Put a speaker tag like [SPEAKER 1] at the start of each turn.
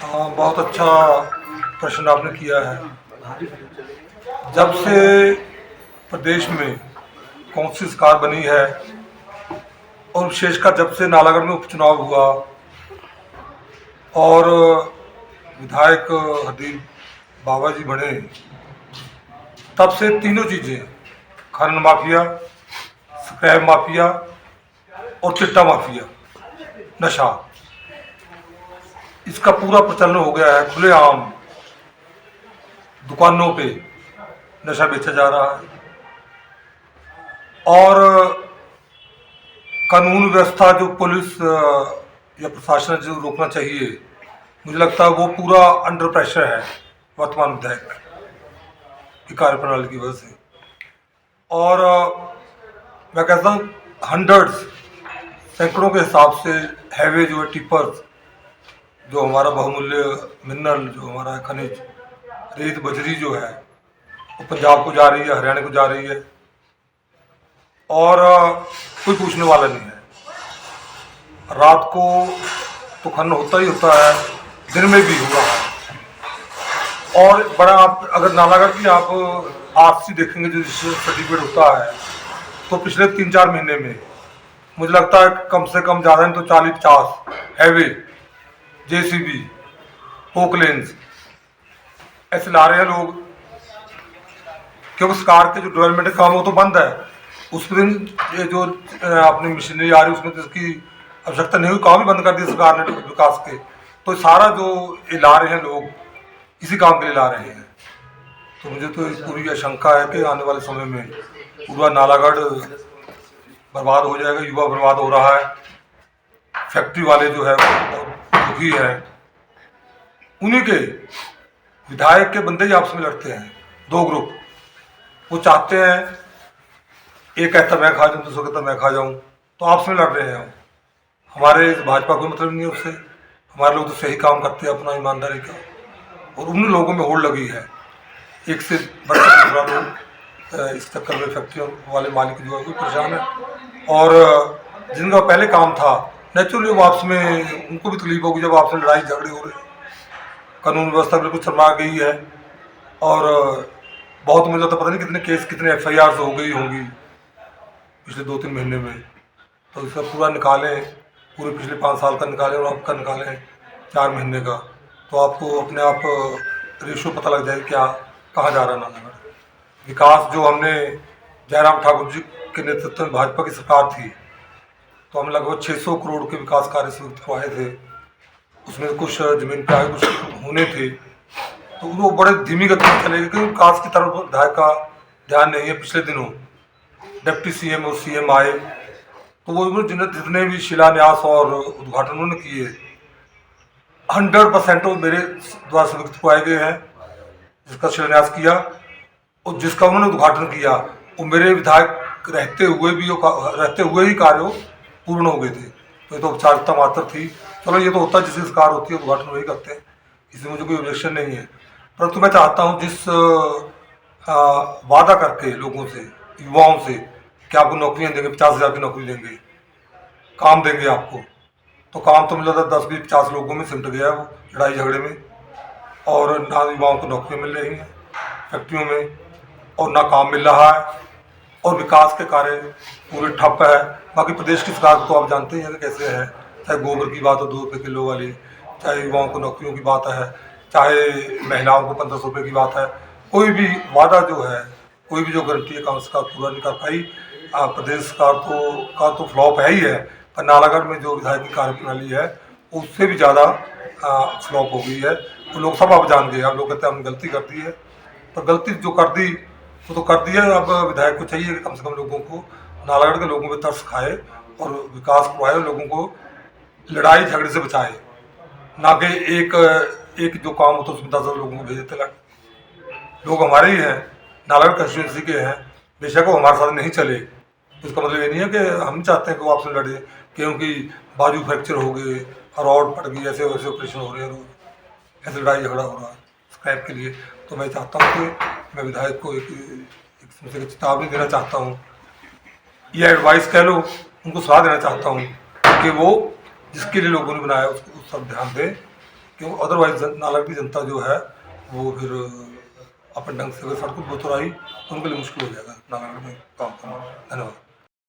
[SPEAKER 1] हाँ, बहुत अच्छा प्रश्न आपने किया है। जब से प्रदेश में कांग्रेस सरकार बनी है और विशेषकर जब से नालागढ़ में उपचुनाव हुआ और विधायक हरदीप बाबा जी बने, तब से तीनों चीज़ें, खनन माफिया, स्क्रैप माफिया और चिट्टा माफिया, नशा, इसका पूरा प्रचलन हो गया है। खुलेआम दुकानों पे नशा बेचा जा रहा है और कानून व्यवस्था जो पुलिस या प्रशासन जो रोकना चाहिए, मुझे लगता है वो पूरा अंडर प्रेशर है वर्तमान विधायक की कार्यप्रणाली की वजह से। और मैं कहता हूँ हंड्रेड्स, सैकड़ों के हिसाब से हैवे जो है टिपर्स, जो हमारा बहुमूल्य मिनरल, जो हमारा खनिज रेत बजरी जो है, वो पंजाब को जा रही है, हरियाणा को जा रही है और कोई पूछने वाला नहीं है। रात को तो खनन होता ही होता है, दिन में भी हुआ है। और बड़ा, आप अगर नालागढ़ की आप आरसी देखेंगे जो सर्टिफिकेट होता है, तो पिछले 3-4 महीने में मुझे लगता है कम से कम ज़्यादा नहीं तो 40-50 हैवे, जेसीबी, पोकलेन्स ऐसे ला रहे हैं लोग, क्योंकि सरकार के जो डेवलपमेंट का काम है वो तो बंद है। उस दिन ये जो अपनी मशीनरी आ रही है उसमें तो इसकी आवश्यकता नहीं हुई, काम ही बंद कर दिया सरकार ने विकास के। तो सारा जो ये ला रहे हैं लोग, इसी काम के लिए ला रहे हैं। तो मुझे तो इस पूरी आशंका है कि आने वाले समय में पूरा नालागढ़ बर्बाद हो जाएगा, युवा बर्बाद हो रहा है, फैक्ट्री वाले जो है बहुत दुखी है, उन्हीं के विधायक के बंदे ही आपस में लड़ते हैं, दो ग्रुप। वो चाहते हैं, एक कहता मैं खा जाऊँ, दूसरा कहता मैं खा जाऊँ, तो आपस में लड़ रहे हैं। हमारे भाजपा कोई मतलब नहीं है उससे, हमारे लोग तो सही काम करते हैं अपना ईमानदारी का, और उन लोगों में होड़ लगी है, एक से बढ़कर दूसरा लोग इस चक्कर में फैक्ट्रियों वाले मालिक जो है वो परेशान है। और जिनका पहले काम था, नेचुरली वो आपस में उनको भी तकलीफ होगी जब आपस में लड़ाई झगड़े हो रहे हैं। कानून व्यवस्था बिल्कुल शर्मा गई है और बहुत, मुझे तो पता नहीं कितने केस, कितने FIR हो गई होंगी पिछले 2-3 महीने में। तो इसका पूरा निकालें, पूरे पिछले 5 साल का निकालें और आपका निकालें 4 महीने का, तो आपको अपने आप रेशो पता लग जाए क्या कहाँ जा रहा है नालागढ़। विकास जो हमने जयराम ठाकुर जी के नेतृत्व में भाजपा की सरकार थी, तो हम लगभग 600 करोड़ के विकास कार्य स्वीकृत करवाए थे। उसमें कुछ जमीन पे आए, कुछ होने थे, तो वो बड़े धीमी गति से चले गए क्योंकि विकास की तरफ विधायक का ध्यान नहीं है। पिछले दिनों डिप्टी CM और CM आए, तो वो जितने भी शिलान्यास और उद्घाटन उन्होंने किए, 100% वो मेरे द्वारा स्वीकृत करवाए गए हैं। जिसका शिलान्यास किया और जिसका उन्होंने उद्घाटन किया, वो मेरे विधायक रहते हुए ही कार्य पूर्ण हो गए थे। तो ये तो औपचारिकता मात्र थी। चलो, ये तो होता है, जिसकी सरकार होती है उद्घाटन वही करते हैं, इसमें मुझे कोई ऑब्जेक्शन नहीं है। परंतु मैं चाहता हूँ जिस वादा करके लोगों से, युवाओं से कि आपको नौकरियाँ देंगे, 50,000 की नौकरी देंगे, काम देंगे आपको, तो काम तो मिला था 10-20-50 लोगों में सिमट गया है वो लड़ाई झगड़े में। और ना युवाओं को नौकरियाँ मिल रही हैं फैक्ट्रियों में, और ना काम मिल रहा है, और विकास के कार्य पूरे ठप है। बाकी प्रदेश की सरकार तो आप जानते हैं कि कैसे है, चाहे गोबर की बात हो 2 रुपये किलो वाली, चाहे युवाओं को नौकरियों की बात है, चाहे महिलाओं को 1500 रुपये की बात है। कोई भी वादा जो है, कोई भी जो गारंटी है, कांग्रेस सरकार पूरा नहीं कर पाई। प्रदेश सरकार तो फ्लॉप है ही है, पर नालागढ़ में जो विधायक की कार्यप्रणाली है उससे भी ज़्यादा फ्लॉप हो गई है। तो लोग सब अब जान गए, अब लोग कहते हैं हमने गलती कर दी है, पर गलती जो कर दी वो तो कर दिया। अब विधायक को चाहिए कि कम से कम लोगों को, नालागढ़ के लोगों पे तरस खाए और विकास करवाए, लोगों को लड़ाई झगड़े से बचाए, ना कि एक जो काम होता है उसमें 10 लोगों को भेज देते लड़। लोग हमारे ही हैं, नालागढ़ कंस्टिट्यूंसी के हैं, बेशक वो हमारे साथ नहीं चले, इसका मतलब ये नहीं है कि हम चाहते हैं कि वो आपसे लड़े, क्योंकि बाजू फ्रैक्चर हो गए, रॉड पड़ गई, ऐसे वैसे ऑपरेशन हो रहे हैं रोज, ऐसे लड़ाई झगड़ा हो रहा है स्क्रैप के लिए। तो मैं चाहता हूँ कि मैं विधायक को एक चेतावनी देना चाहता हूँ, या एडवाइस कह लो, उनको सलाह देना चाहता हूँ कि वो जिसके लिए लोगों ने बनाया उसको उस पर ध्यान दें क्यों अदरवाइज नालागढ़ की जनता जो है वो फिर अपने ढंग से अगर सड़कों पर उतर आई तो उनके लिए मुश्किल हो जाएगा नालागढ़ में काम करना। धन्यवाद।